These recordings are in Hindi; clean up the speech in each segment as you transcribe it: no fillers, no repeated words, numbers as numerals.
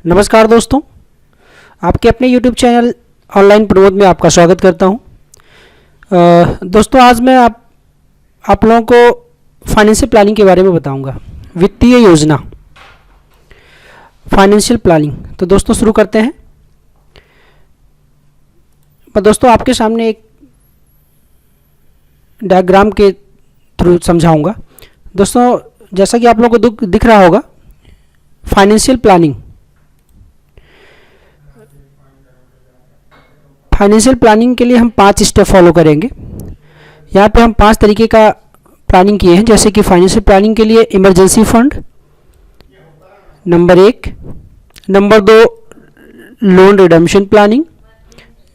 नमस्कार दोस्तों, आपके अपने YouTube चैनल ऑनलाइन प्रबोध में आपका स्वागत करता हूं। दोस्तों आज मैं आप लोगों को फाइनेंशियल प्लानिंग के बारे में बताऊंगा। वित्तीय योजना, फाइनेंशियल प्लानिंग। तो दोस्तों शुरू करते हैं। मैं दोस्तों आपके सामने एक डायग्राम के थ्रू समझाऊंगा। दोस्तों जैसा कि आप लोगों को दिख रहा होगा, फाइनेंशियल प्लानिंग। फाइनेंशियल प्लानिंग के लिए हम 5 स्टेप फॉलो करेंगे। यहाँ पे हम 5 तरीके का प्लानिंग किए हैं, जैसे कि फाइनेंशियल प्लानिंग के लिए emergency fund number 1, number 2 loan redemption planning,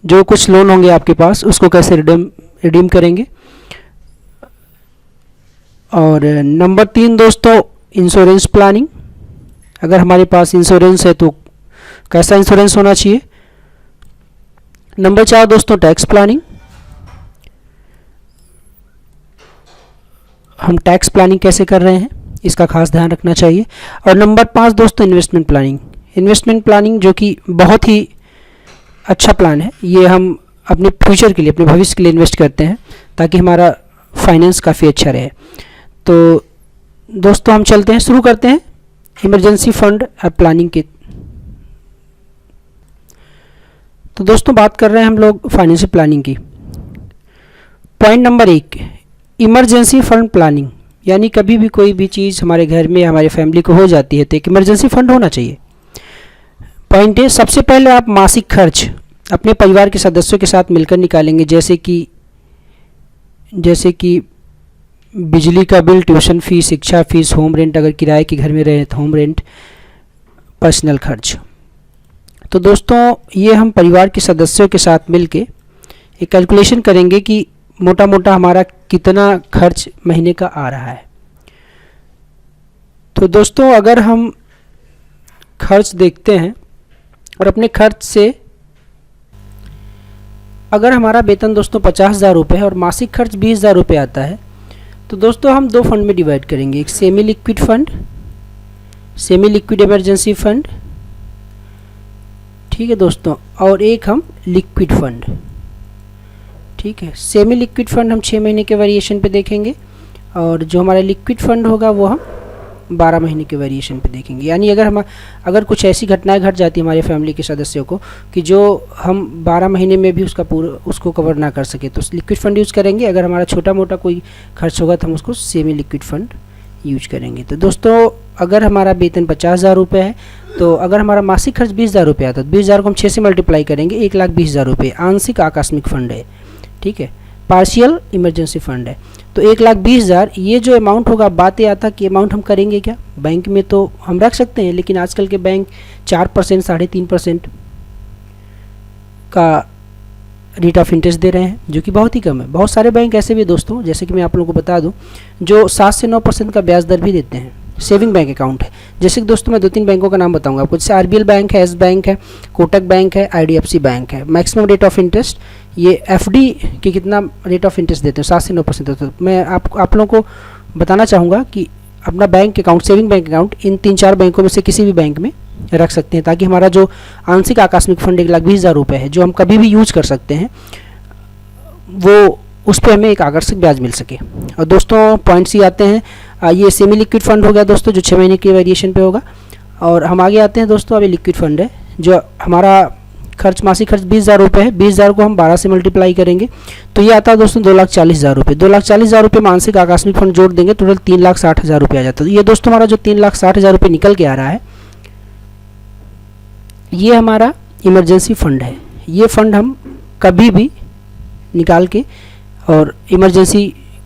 जो कुछ लोन होंगे आपके पास उसको कैसे रिडीम करेंगे, और नंबर 3 दोस्तों इंश्योरेंस प्लानिंग, अगर हमारे पास इंश्योरेंस है तो कैसा इंश्योरेंस होना चाहिए। नंबर 4 दोस्तों टैक्स प्लानिंग, हम टैक्स प्लानिंग कैसे कर रहे हैं इसका खास ध्यान रखना चाहिए। और नंबर 5 दोस्तों इन्वेस्टमेंट प्लानिंग। इन्वेस्टमेंट प्लानिंग जो कि बहुत ही अच्छा प्लान है, ये हम अपने फ्यूचर के लिए, अपने भविष्य के लिए इन्वेस्ट करते हैं ताकि हमारा फाइनेंस काफ़ी अच्छा रहे। तो दोस्तों हम चलते हैं, शुरू करते हैं इमरजेंसी फंड प्लानिंग के। तो दोस्तों बात कर रहे हैं हम लोग फाइनेंशियल प्लानिंग की। Point number 1 emergency fund planning, यानी कभी भी कोई भी चीज़ हमारे घर में हमारे फैमिली को हो जाती है तो एक इमरजेंसी फंड होना चाहिए। पॉइंट है, सबसे पहले आप मासिक खर्च अपने परिवार के सदस्यों के साथ मिलकर निकालेंगे, जैसे कि बिजली का बिल, ट्यूशन फीस, शिक्षा फीस, होम रेंट, अगर किराए के घर में रहे तो होम रेंट, पर्सनल खर्च। तो दोस्तों ये हम परिवार के सदस्यों के साथ मिलके एक कैलकुलेशन करेंगे कि मोटा मोटा हमारा कितना खर्च महीने का आ रहा है। तो दोस्तों अगर हम खर्च देखते हैं और अपने खर्च से, अगर हमारा वेतन दोस्तों 50,000 रुपये है और मासिक खर्च 20,000 रुपये आता है, तो दोस्तों हम 2 फंड में डिवाइड करेंगे। एक semi liquid fund, semi liquid emergency fund, ठीक है दोस्तों, और एक हम लिक्विड फंड। ठीक है, सेमी लिक्विड फंड हम 6 महीने के वेरिएशन पे देखेंगे और जो हमारा लिक्विड फंड होगा वो हम 12 महीने के वेरिएशन पे देखेंगे। यानी अगर कुछ ऐसी घटनाएं घट जाती है हमारे फैमिली के सदस्यों को कि जो हम 12 महीने में भी उसको कवर ना कर सके, तो लिक्विड फंड यूज़ करेंगे। अगर हमारा छोटा मोटा कोई खर्च होगा तो हम उसको सेमी लिक्विड फंड यूज करेंगे। तो दोस्तों अगर हमारा वेतन 50,000 रुपये है, तो अगर हमारा मासिक खर्च 20,000 रुपये आता है तो 20,000 को हम 6 से मल्टीप्लाई करेंगे, 1,20,000 रुपये आंशिक आकस्मिक फंड है। ठीक है, पार्शियल इमरजेंसी फंड है। तो 1,20,000 ये जो अमाउंट होगा, बात ये आता कि अमाउंट हम करेंगे क्या। बैंक में तो हम रख सकते हैं, लेकिन आजकल के बैंक 4%, 3.5% का रेट ऑफ इंटरेस्ट दे रहे हैं, जो कि बहुत ही कम है। बहुत सारे बैंक ऐसे भी दोस्तों, जैसे कि मैं आप लोगों को बता दूं, जो 7 से 9% का ब्याज दर भी देते हैं। सेविंग बैंक अकाउंट है, जैसे कि दोस्तों मैं 2-3 बैंकों का नाम बताऊंगा आपको, जैसे आरबीएल बैंक है, एस बैंक है, कोटक बैंक है, आईडीएफसी बैंक है। मैक्सिमम रेट ऑफ इंटरेस्ट ये एफडी की कितना रेट ऑफ इंटरेस्ट देते हैं, 7 से 9% देते हैं। मैं आप लोगों को बताना चाहूँगा कि अपना bank account, saving bank account in 3-4 बैंकों में से किसी भी बैंक में रख सकते हैं, ताकि हमारा जो आंशिक आकस्मिक फंड 1,20,000 रुपये है, जो हम कभी भी यूज कर सकते हैं, वो उस पर हमें एक आकर्षक ब्याज मिल सके। और दोस्तों पॉइंट्स ही आते हैं, ये सेमी लिक्विड फंड हो गया दोस्तों, जो 6 महीने के वेरिएशन पे होगा। और हम आगे आते हैं दोस्तों, अभी लिक्विड फंड है, जो हमारा मासिक खर्च 20,000 रुपये है। 20,000 को हम 12 से मल्टीप्लाई करेंगे तो ये आता है दोस्तों 2,40,000 रुपये। 2,40,000 रुपये मासिक आकस्मिक फंड जोड़ देंगे, टोटल 3,60,000 रुपये आ जाता है। ये दोस्तों हमारा जो 3,60,000 रुपये निकल के आ रहा है, ये हमारा इमरजेंसी फंड है। ये फंड हम कभी भी निकाल के, और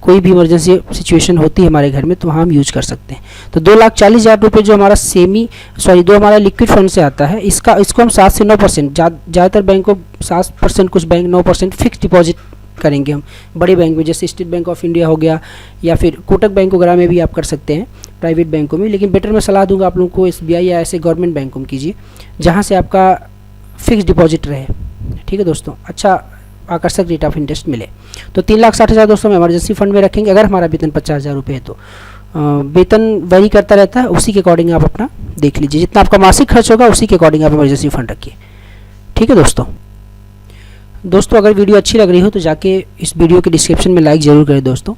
कोई भी इमरजेंसी सिचुएशन होती है हमारे घर में, तो वहाँ हम यूज कर सकते हैं। तो 2,40,000 रुपये जो हमारा जो हमारा लिक्विड फंड से आता है, इसको हम 7 से 9%, ज़्यादातर बैंकों 7%, कुछ बैंक 9% फिक्स डिपॉजिट करेंगे हम। बड़े बैंक में जैसे स्टेट बैंक ऑफ इंडिया हो गया, या फिर कोटक बैंक वगैरह में भी आप कर सकते हैं, प्राइवेट बैंकों में। लेकिन बेटर मैं सलाह दूंगा आप लोगों को SBI या ऐसे गवर्नमेंट बैंकों में कीजिए, जहाँ से आपका फिक्स डिपॉजिट रहे। ठीक है दोस्तों, अच्छा आकर्षक रेट ऑफ इंटरेस्ट मिले। तो 3,60,000 दोस्तों हम इमरजेंसी फंड में रखेंगे अगर हमारा वेतन 50,000 रुपये है तो। वेतन वेरी करता रहता है, उसी के अकॉर्डिंग आप अपना देख लीजिए, जितना आपका मासिक खर्च होगा उसी के अकॉर्डिंग आप इमरजेंसी फंड रखिए। ठीक है दोस्तों अगर वीडियो अच्छी लग रही हो तो जाके इस वीडियो के डिस्क्रिप्शन में लाइक ज़रूर करें दोस्तों,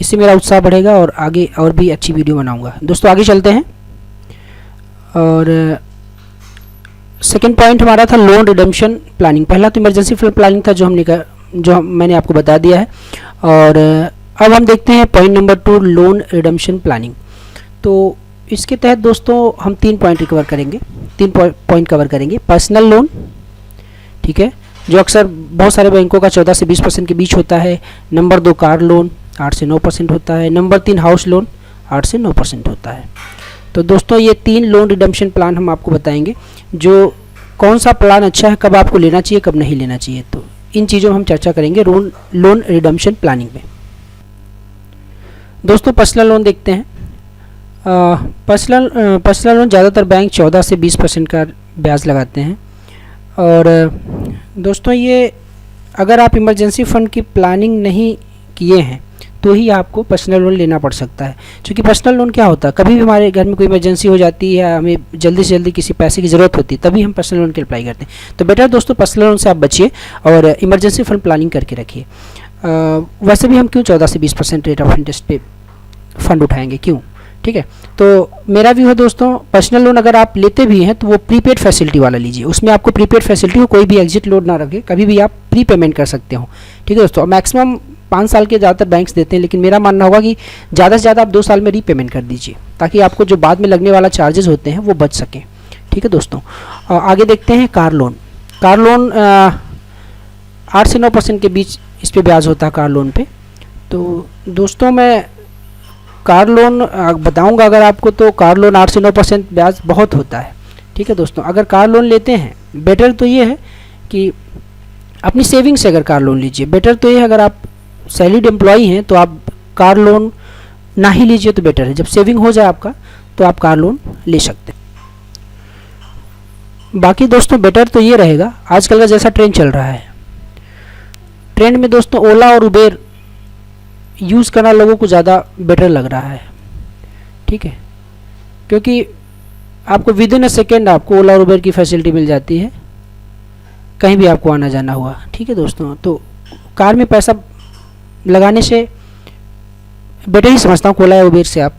इससे मेरा उत्साह बढ़ेगा और आगे और भी अच्छी वीडियो बनाऊंगा। दोस्तों आगे चलते हैं, और सेकेंड पॉइंट हमारा था लोन रिडम्पशन प्लानिंग। पहला तो इमरजेंसी फंड प्लानिंग था जो मैंने आपको बता दिया है, और अब हम देखते हैं point number 2 loan redemption planning. तो इसके तहत दोस्तों हम 3 पॉइंट कवर करेंगे, 3 पॉइंट कवर करेंगे। पर्सनल लोन, ठीक है, जो अक्सर बहुत सारे बैंकों का 14 से 20% के बीच होता है। नंबर 2 कार लोन 8 से 9% होता है। नंबर 3 हाउस लोन 8 से 9% होता है। तो दोस्तों ये 3 लोन रिडम्पशन प्लान हम आपको बताएंगे, जो कौन सा प्लान अच्छा है, कब आपको लेना चाहिए, कब नहीं लेना चाहिए। तो इन चीज़ों में हम चर्चा करेंगे लोन रिडम्पशन प्लानिंग में। दोस्तों पर्सनल लोन देखते हैं। पर्सनल लोन ज़्यादातर बैंक 14 से 20% का ब्याज लगाते हैं। और दोस्तों ये अगर आप इमरजेंसी फ़ंड की प्लानिंग नहीं किए हैं तो ही आपको पर्सनल लोन लेना पड़ सकता है। क्योंकि पर्सनल लोन क्या होता है, कभी भी हमारे घर में कोई इमरजेंसी हो जाती है, हमें जल्दी से जल्दी किसी पैसे की ज़रूरत होती है, तभी हम पर्सनल लोन के अप्लाई करते हैं। तो बेटर दोस्तों पर्सनल लोन से आप बचिए और इमरजेंसी फंड प्लानिंग करके रखिए। वैसे भी हम क्यों 14 से 20% रेट ऑफ इंटरेस्ट पे फ़ंड उठाएंगे, क्यों? ठीक है, तो मेरा व्यू है दोस्तों, पर्सनल लोन अगर आप लेते भी हैं तो वो प्रीपेड फैसिलिटी वाला लीजिए। उसमें आपको प्रीपेड फैसिलिटी हो, कोई भी एग्जिट लोड ना रखे, कभी भी आप प्री पेमेंट कर सकते हो। ठीक है दोस्तों, मैक्सिमम 5 साल के ज़्यादातर बैंक्स देते हैं, लेकिन मेरा मानना होगा कि ज़्यादा से ज़्यादा आप 2 साल में रीपेमेंट कर दीजिए, ताकि आपको जो बाद में लगने वाला चार्जेस होते हैं वो बच सकें। ठीक है दोस्तों, आगे देखते हैं कार लोन। कार लोन 8 से 9% के बीच इस पर ब्याज होता है कार लोन पे। तो दोस्तों मैं कार लोन बताऊंगा अगर आपको, तो कार लोन 8 से 9% ब्याज बहुत होता है। ठीक है दोस्तों, अगर कार लोन लेते हैं, बेटर तो ये है कि अपनी सेविंग से अगर कार लोन लीजिए। बेटर तो ये है, अगर आप सैलरीड एम्प्लॉई हैं तो आप कार लोन ना ही लीजिए तो बेटर है। जब सेविंग हो जाए आपका तो आप कार लोन ले सकते हैं। बाकी दोस्तों बेटर तो ये रहेगा, आजकल का जैसा ट्रेंड चल रहा है, ट्रेंड में दोस्तों ओला और उबेर यूज़ करना लोगों को ज़्यादा बेटर लग रहा है। ठीक है, क्योंकि आपको विद इन अ सेकेंड आपको ओला और उबेर की फैसिलिटी मिल जाती है, कहीं भी आपको आना जाना हुआ। ठीक है दोस्तों, तो कार में पैसा लगाने से बेटर ही समझता हूँ कि ओला या उबेर से आप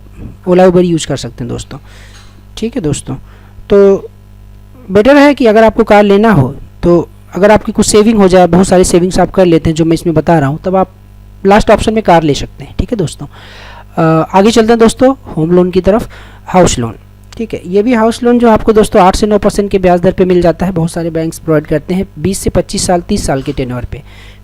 ओला उबेर यूज़ कर सकते हैं दोस्तों। ठीक है दोस्तों, तो बेटर है कि अगर आपको कार लेना हो तो अगर आपकी कुछ सेविंग हो जाए, बहुत सारी सेविंग्स आप कर लेते हैं जो मैं इसमें बता रहा हूँ, तब आप लास्ट ऑप्शन में कार ले सकते हैं। ठीक है दोस्तों, आगे चलते हैं दोस्तों होम लोन की तरफ। हाउस लोन, ठीक है, ये भी हाउस लोन जो आपको दोस्तों 8 से 9% के ब्याज दर पे मिल जाता है। बहुत सारे बैंक्स प्रोवाइड करते हैं 20 से 25 साल 30 साल के टेन्योर पे,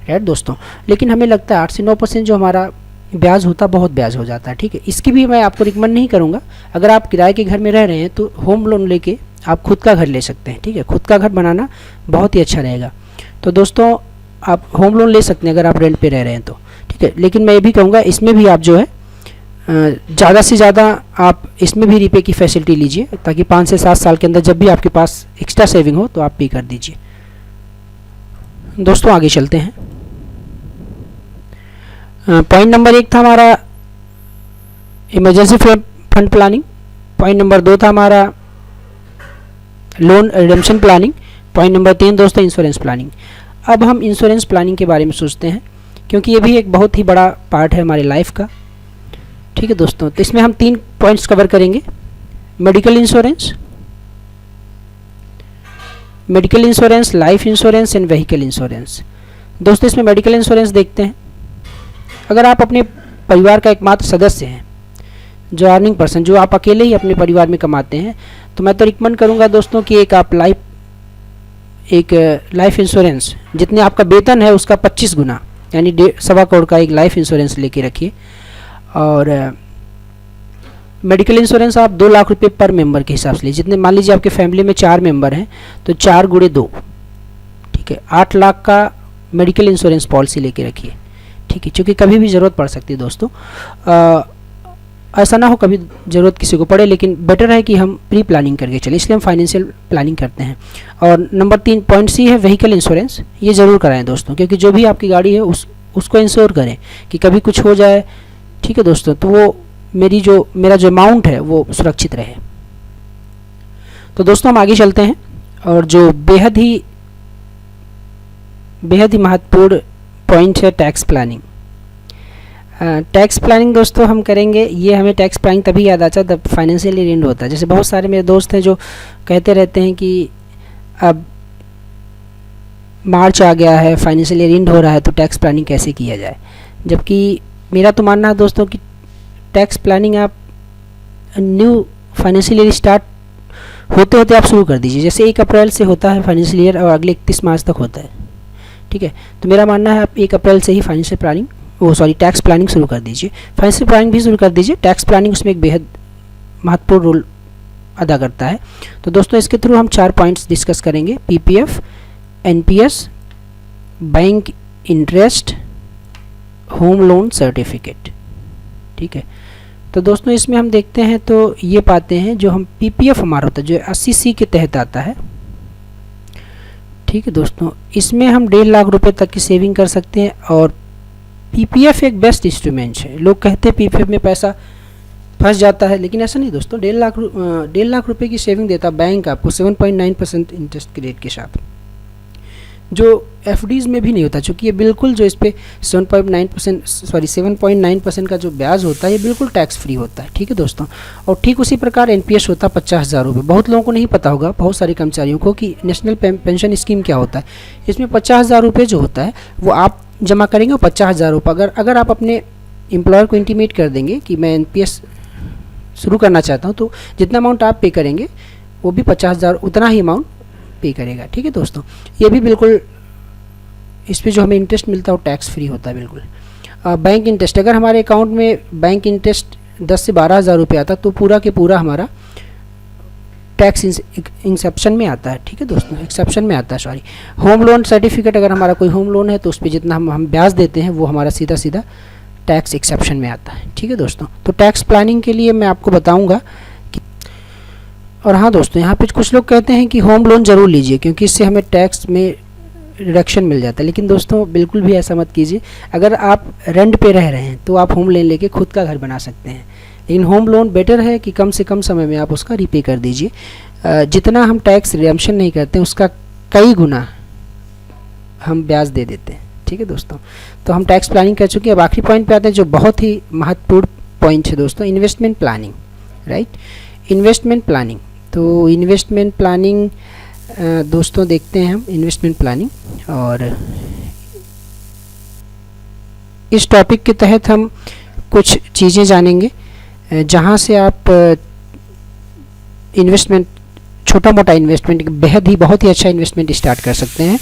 राइट दोस्तों। लेकिन हमें लगता है 8 से 9% जो हमारा ब्याज होता है, बहुत ब्याज हो जाता है। ठीक है, इसकी भी मैं आपको रिकमेंड नहीं करूँगा। अगर आप किराए के घर में रह रहे हैं तो होम लोन लेके आप खुद का घर ले सकते हैं। ठीक है, खुद का घर बनाना बहुत ही अच्छा रहेगा। तो दोस्तों आप होम लोन ले सकते हैं अगर आप रेंट पे रह रहे हैं तो। ठीक है, लेकिन मैं ये भी कहूँगा इसमें भी आप जो है ज़्यादा से ज़्यादा आप इसमें भी रीपे की फैसिलिटी लीजिए, ताकि 5 से 7 साल के अंदर जब भी आपके पास एक्स्ट्रा सेविंग हो तो आप पे कर दीजिए। दोस्तों आगे चलते हैं। पॉइंट नंबर 1 था हमारा emergency fund planning. Point number 2 था हमारा loan redemption planning. Point number 3 दोस्तों इंश्योरेंस प्लानिंग। अब हम इंश्योरेंस प्लानिंग के बारे में सोचते हैं, क्योंकि ये भी एक बहुत ही बड़ा पार्ट है हमारी लाइफ का। ठीक है दोस्तों, तो इसमें हम 3 पॉइंट्स कवर करेंगे। Medical insurance, life insurance and vehicle insurance. दोस्तों इसमें मेडिकल इंश्योरेंस देखते हैं। अगर आप अपने परिवार का एकमात्र सदस्य हैं, जो अर्निंग पर्सन, जो आप अकेले ही अपने परिवार में कमाते हैं, तो मैं तो रिकमेंड करूंगा दोस्तों कि एक आप लाइफ इंश्योरेंस जितने आपका वेतन है उसका 25 गुना यानी 1.25 करोड़ का एक लाइफ इंश्योरेंस लेके रखिए। और मेडिकल इंश्योरेंस आप 2 लाख रुपये पर मेंबर के हिसाब से लीजिए। जितने मान लीजिए आपके फैमिली में 4 मेंबर हैं तो 4 गुणे 2, ठीक है, 8 लाख का मेडिकल इंश्योरेंस पॉलिसी लेके रखिए। ठीक है, क्योंकि कभी भी ज़रूरत पड़ सकती है दोस्तों। ऐसा ना हो कभी ज़रूरत किसी को पड़े, लेकिन बेटर है कि हम प्री प्लानिंग करके चलें, इसलिए हम फाइनेंशियल प्लानिंग करते हैं। और नंबर 3 पॉइंट सी है व्हीकल इंश्योरेंस। ये ज़रूर कराएं दोस्तों, क्योंकि जो भी आपकी गाड़ी है उसको इंश्योर करें कि कभी कुछ हो जाए। ठीक है दोस्तों, तो वो मेरा जो अमाउंट है वो सुरक्षित रहे। तो दोस्तों हम आगे चलते हैं, और जो बेहद ही महत्वपूर्ण पॉइंट है टैक्स प्लानिंग। टैक्स प्लानिंग दोस्तों हम करेंगे, ये हमें टैक्स प्लानिंग तभी याद आता है जब फाइनेंशियल ईयर एंड होता है। जैसे बहुत सारे मेरे दोस्त हैं जो कहते रहते हैं कि अब मार्च आ गया है, फाइनेंशियल ईयर एंड हो रहा है, तो टैक्स प्लानिंग कैसे किया जाए। जबकि मेरा तो मानना है दोस्तों कि टैक्स प्लानिंग आप न्यू फाइनेंशियल ईयर स्टार्ट होते होते आप शुरू कर दीजिए। जैसे 1 अप्रैल से होता है फाइनेंशियल ईयर और अगले 31 मार्च तक होता है, ठीक है। तो मेरा मानना है आप 1 अप्रैल से ही फाइनेंशियल प्लानिंग टैक्स प्लानिंग शुरू कर दीजिए। फाइनेंशियल प्लानिंग भी शुरू कर दीजिए, टैक्स प्लानिंग उसमें एक बेहद महत्वपूर्ण रोल अदा करता है। तो दोस्तों इसके थ्रू हम 4 पॉइंट्स डिस्कस करेंगे: PPF, NPS, bank interest, home loan certificate, ठीक है। तो दोस्तों इसमें हम देखते हैं तो ये पाते हैं जो हम पीपीएफ हमारा होता है जो 80C के तहत आता है, ठीक है दोस्तों। इसमें हम 1.5 लाख रुपए तक की सेविंग कर सकते हैं, और पीपीएफ एक बेस्ट इंस्ट्रूमेंट है। लोग कहते हैं पीपीएफ में पैसा फंस जाता है, लेकिन ऐसा नहीं दोस्तों। 1.5 लाख रुपए की सेविंग देता बैंक आपको 7.9% इंटरेस्ट के रेट के साथ, जो एफडीज़ में भी नहीं होता, चूँकि ये बिल्कुल जो इस पर 7.9% का जो ब्याज होता है ये बिल्कुल टैक्स फ्री होता है, ठीक है दोस्तों। और ठीक उसी प्रकार एनपीएस होता है 50,000 रुपये। बहुत लोगों को नहीं पता होगा, बहुत सारे कर्मचारियों को, कि नेशनल पेंशन स्कीम क्या होता है। इसमें 50,000 रुपये जो होता है वो आप जमा करेंगे, और 50,000 रुपये अगर आप अपने एम्प्लॉयर को इंटीमेट कर देंगे कि मैं एनपीएस शुरू करना चाहता हूँ, तो जितना अमाउंट आप पे करेंगे वो भी 50,000 उतना ही अमाउंट पे करेगा, ठीक है दोस्तों। ये भी बिल्कुल इस पे जो हमें इंटरेस्ट मिलता है वो टैक्स फ्री होता है बिल्कुल। बैंक इंटरेस्ट, अगर हमारे अकाउंट में बैंक इंटरेस्ट 10 से 12,000 रुपये आता तो पूरा के पूरा हमारा टैक्स इंसेप्शन में आता है, ठीक है दोस्तों, एक्सेप्शन में आता है, सॉरी। होम लोन सर्टिफिकेट, अगर हमारा कोई होम लोन है तो उस पर जितना हम ब्याज देते हैं वो हमारा सीधा सीधा टैक्स एक्सेप्शन में आता है, ठीक है दोस्तों। तो टैक्स प्लानिंग के लिए मैं आपको बताऊंगा कि, और हाँ दोस्तों यहाँ पे कुछ लोग कहते हैं कि होम लोन ज़रूर लीजिए क्योंकि इससे हमें टैक्स में रिडक्शन मिल जाता है, लेकिन दोस्तों बिल्कुल भी ऐसा मत कीजिए। अगर आप रेंट पे रह रहे हैं तो आप होम लोन लेके खुद का घर बना सकते हैं, लेकिन होम लोन बेटर है कि कम से कम समय में आप उसका रीपे कर दीजिए। जितना हम टैक्स रिडम्पशन नहीं करते हैं उसका कई गुना हम ब्याज दे देते हैं, ठीक है दोस्तों। तो हम टैक्स प्लानिंग कर चुके हैं। अब आखिरी पॉइंट पे आते हैं जो बहुत ही महत्वपूर्ण पॉइंट है दोस्तों, investment planning, right. Investment planning, तो इन्वेस्टमेंट प्लानिंग दोस्तों देखते हैं हम इन्वेस्टमेंट प्लानिंग, और इस टॉपिक के तहत हम कुछ चीज़ें जानेंगे जहां से आप इन्वेस्टमेंट, छोटा मोटा इन्वेस्टमेंट, बेहद ही बहुत ही अच्छा इन्वेस्टमेंट स्टार्ट कर सकते हैं।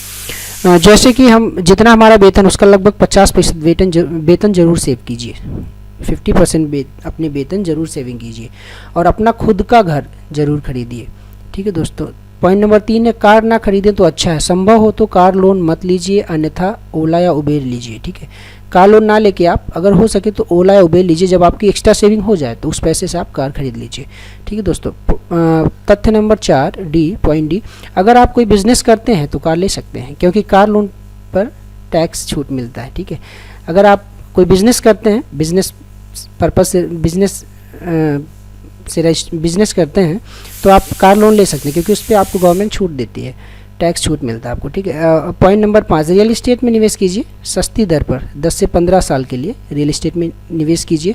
जैसे कि हम जितना हमारा वेतन उसका लगभग 50% वेतन जरूर सेव कीजिए, 50% अपने वेतन जरूर सेविंग कीजिए, और अपना खुद का घर जरूर खरीदिए, ठीक है दोस्तों। पॉइंट नंबर 3 है कार ना खरीदें तो अच्छा है, संभव हो तो कार लोन मत लीजिए, अन्यथा ओला या उबेर लीजिए, ठीक है। कार लोन ना लेके आप अगर हो सके तो ओला या उबेर लीजिए, जब आपकी एक्स्ट्रा सेविंग हो जाए तो उस पैसे से आप कार खरीद लीजिए, ठीक है दोस्तों। तथ्य नंबर 4 डी, पॉइंट डी, अगर आप कोई बिजनेस करते हैं तो कार ले सकते हैं क्योंकि कार लोन पर टैक्स छूट मिलता है, ठीक है। अगर आप कोई बिजनेस करते हैं, बिजनेस पर्पज से बिजनेस करते हैं तो आप कार लोन ले सकते हैं क्योंकि उस पर आपको गवर्नमेंट छूट देती है, टैक्स छूट मिलता है आपको, ठीक है। पॉइंट नंबर 5, रियल इस्टेट में निवेश कीजिए सस्ती दर पर, 10 से 15 साल के लिए रियल इस्टेट में निवेश कीजिए,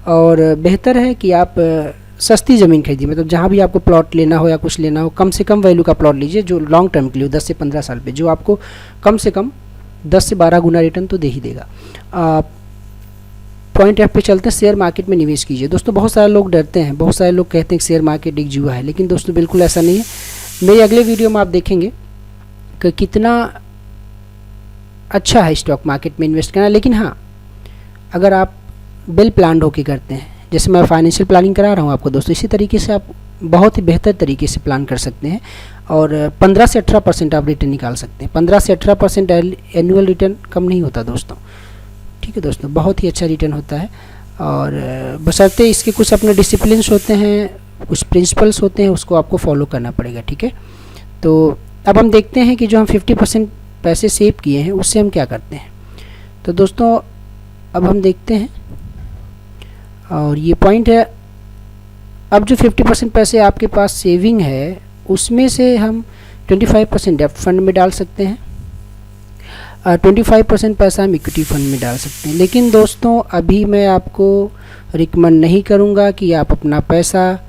और बेहतर है कि आप सस्ती ज़मीन खरीदिए, मतलब जहाँ भी आपको प्लॉट लेना हो या कुछ लेना हो, कम से कम वैल्यू का प्लॉट लीजिए जो लॉन्ग टर्म के लिए हो, 10 से 15 साल पे, जो आपको कम से कम 10 से 12 गुना रिटर्न तो दे ही देगा। पॉइंट एफ पे चलते हैं, शेयर मार्केट में निवेश कीजिए। दोस्तों बहुत सारे लोग डरते हैं, बहुत सारे लोग कहते हैं कि शेयर मार्केट एक जुआ है, लेकिन दोस्तों बिल्कुल ऐसा नहीं है। मेरे अगले वीडियो में आप देखेंगे कि कितना अच्छा है स्टॉक मार्केट में इन्वेस्ट करना, लेकिन हाँ अगर आप वेल प्लान्ड होकर करते हैं, जैसे मैं फाइनेंशियल प्लानिंग करा रहा हूँ आपको दोस्तों, इसी तरीके से आप बहुत ही बेहतर तरीके से प्लान कर सकते हैं और 15 से 18% आप रिटर्न निकाल सकते हैं। 15 से 18% एनुअल रिटर्न कम नहीं होता दोस्तों, ठीक है दोस्तों, बहुत ही अच्छा रिटर्न होता है। और बशर्ते इसके कुछ अपने डिसिप्लिन्स होते हैं, कुछ प्रिंसिपल्स होते हैं, उसको आपको फॉलो करना पड़ेगा, ठीक है। तो अब हम देखते हैं कि जो हम 50% पैसे सेव किए हैं उससे हम क्या करते हैं। तो दोस्तों अब हम देखते हैं और ये पॉइंट है। अब जो 50% पैसे आपके पास सेविंग है उसमें से हम 25% डेब्ट फंड में डाल सकते हैं, 25% पैसा हम इक्विटी फंड में डाल सकते हैं। लेकिन दोस्तों अभी मैं आपको रिकमेंड नहीं करूँगा कि आप अपना पैसा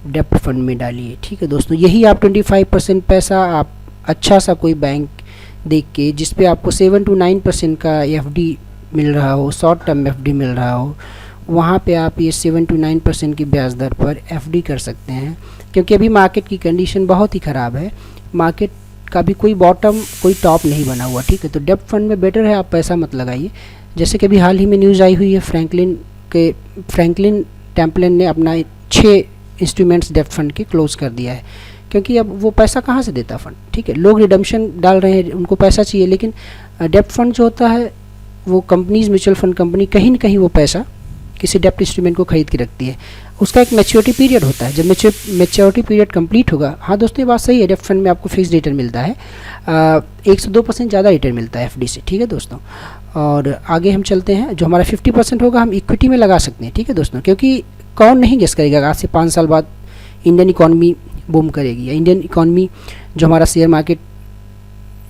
डेब्ट फंड में डालिए, ठीक है दोस्तों। यही आप 25% पैसा आप अच्छा सा कोई बैंक देख के जिस पे आपको 7 to 9% का एफडी मिल रहा हो, शॉर्ट टर्म एफडी मिल रहा हो, वहाँ पे आप ये 7 to 9% की ब्याज दर पर एफडी कर सकते हैं। क्योंकि अभी मार्केट की कंडीशन बहुत ही ख़राब है, मार्केट का भी कोई बॉटम कोई टॉप नहीं बना हुआ, ठीक है। तो डेब्ट फंड में बेटर है आप पैसा मत लगाइए। जैसे कि अभी हाल ही में न्यूज़ आई हुई है फ्रैंकलिन टेम्पलन ने अपना 6 इंस्ट्रूमेंट्स डेब्ट फंड के क्लोज़ कर दिया है। क्योंकि अब वो पैसा कहाँ से देता फंड, ठीक है। लोग रिडम्पशन डाल रहे हैं, उनको पैसा चाहिए, लेकिन डेब्ट फंड जो होता है वो कंपनीज, म्यूचुअल फंड कंपनी कहीं ना कहीं वो पैसा किसी डेब्ट इंस्ट्रूमेंट को खरीद के रखती है। उसका एक मैच्योरिटी पीरियड होता है, जब मैच्योरिटी पीरियड कंप्लीट होगा, हाँ दोस्तों ये बात सही है, डेब्ट फंड में आपको फिक्स रिटर्न मिलता है, 1 से 2% ज़्यादा रिटर्न मिलता है एफडी से, ठीक है दोस्तों। और आगे हम चलते हैं, जो हमारा 50% होगा हम इक्विटी में लगा सकते हैं, ठीक है दोस्तों। क्योंकि कौन नहीं गेस करेगा आज से 5 साल बाद इंडियन इकॉनमी बूम करेगी, या इंडियन इकॉनमी जो हमारा शेयर मार्केट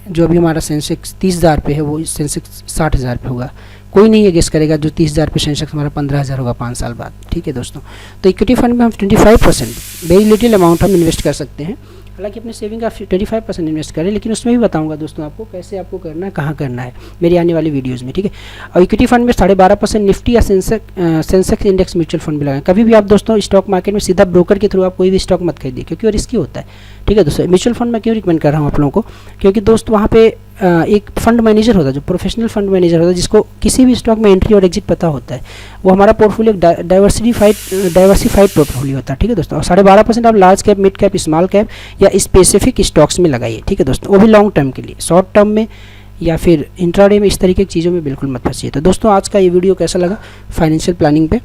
जो अभी हमारा सेंसेक्स 30,000 पे है वो सेंसेक्स 60,000 पे होगा। कोई नहीं ये गेस करेगा जो 30,000 पे सेंसेक्स हमारा 15,000 होगा 5 साल बाद, ठीक है दोस्तों। तो इक्विटी फंड में हम 25% वेरी लिटिल अमाउंट हम इन्वेस्ट कर सकते हैं। हालांकि अपने सेविंग का 25% इन्वेस्ट करें, लेकिन उसमें भी बताऊंगा दोस्तों आपको कैसे आपको करना है, कहाँ करना है, मेरी आने वाली वीडियोज़ में, ठीक है। और इक्विटी फंड में 12.5% निफ्टी या सेंसेक्स इंडेक्स म्यूचुअल फंड भी लगाएं। कभी भी आप दोस्तों स्टॉक मार्केट में सीधा ब्रोकर के थ्रू आप कोई भी स्टॉक मत खरीदिए, क्योंकि वो रिस्की होता है, ठीक है दोस्तों। म्यूचुअल फंड में क्यों रिकमेंड कर रहा हूँ आप लोगों को, क्योंकि दोस्त वहाँ पे एक फंड मैनेजर होता है, जो प्रोफेशनल फंड मैनेजर होता है, जिसको किसी भी स्टॉक में एंट्री और एग्जिट पता होता है। वो हमारा पोर्टफोलियो डाइवर्सिफाइड पोर्टफोलियो होता है, ठीक है दोस्तों। और 12.5% आप large cap, mid cap, small cap या स्पेसिफिक स्टॉक्स में लगाइए, ठीक है दोस्तों। वो भी लॉन्ग टर्म के लिए, शॉर्ट टर्म में या फिर इंट्राडे में इस तरीके की चीज़ों में बिल्कुल मत फंसिए। तो दोस्तों आज का ये वीडियो कैसा लगा फाइनेंशियल प्लानिंग पे,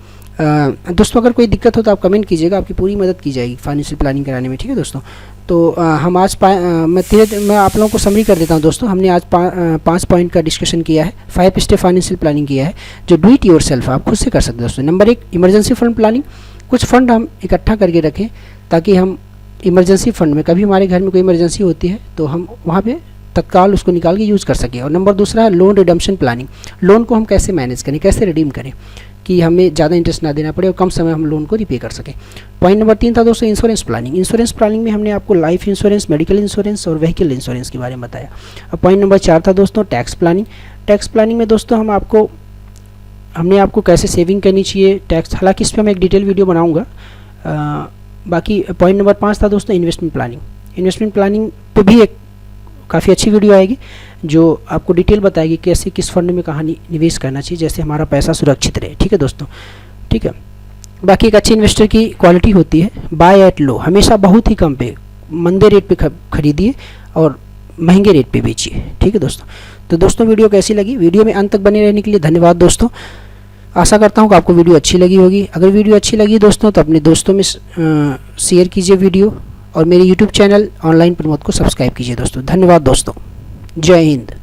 दोस्तों अगर कोई दिक्कत हो तो आप कमेंट कीजिएगा, आपकी पूरी मदद की जाएगी फाइनेंशियल प्लानिंग कराने में, ठीक है दोस्तों। तो हम आज मैं आप लोगों को समरी कर देता हूं दोस्तों। हमने आज 5 पॉइंट का डिस्कशन किया है, 5 स्टेप फाइनेंशियल प्लानिंग किया है, जो डू इट योर सेल्फ आप खुद से कर सकते हैं दोस्तों। नंबर 1 इमरजेंसी फंड प्लानिंग, कुछ फंड हम इकट्ठा करके रखें ताकि हम इमरजेंसी फंड में कभी हमारे घर में कोई इमरजेंसी होती है तो हम वहाँ पे तत्काल उसको निकाल के यूज़ कर सकें। और नंबर 2 है लोन रिडम्पशन प्लानिंग, लोन को हम कैसे मैनेज करें, कैसे रिडीम करें कि हमें ज़्यादा इंटरेस्ट ना देना पड़े और कम समय हम लोन को रिपे कर सकें। पॉइंट नंबर 3 था दोस्तों इंश्योरेंस प्लानिंग। इंश्योरेंस प्लानिंग में हमने आपको लाइफ इंश्योरेंस, मेडिकल इंश्योरेंस और व्हीकल इंश्योरेंस के बारे में बताया। अब पॉइंट नंबर 4 था दोस्तों टैक्स प्लानिंग। टैक्स प्लानिंग में दोस्तों हमने आपको कैसे सेविंग करनी चाहिए टैक्स, हालांकि इस पर मैं एक डिटेल वीडियो बनाऊँगा। बाकी पॉइंट नंबर 5 था दोस्तों इन्वेस्टमेंट प्लानिंग। इन्वेस्टमेंट प्लानिंग पे भी एक काफ़ी अच्छी वीडियो आएगी जो आपको डिटेल बताएगी कैसे किस फंड में कहाँ निवेश करना चाहिए, जैसे हमारा पैसा सुरक्षित रहे, ठीक है दोस्तों, ठीक है। बाकी एक अच्छे इन्वेस्टर की क्वालिटी होती है बाय एट लो, हमेशा बहुत ही कम पे, मंदे रेट पे खरीदिए और महंगे रेट पे बेचिए, ठीक है दोस्तों। तो दोस्तों वीडियो कैसी लगी, वीडियो में अंत तक बने रहने के लिए धन्यवाद दोस्तों। आशा करता हूँ कि आपको वीडियो अच्छी लगी होगी। अगर वीडियो अच्छी लगी दोस्तों तो अपने दोस्तों में शेयर कीजिए वीडियो, और मेरे YouTube चैनल ऑनलाइन प्रमोद को सब्सक्राइब कीजिए दोस्तों। धन्यवाद दोस्तों, जय हिंद।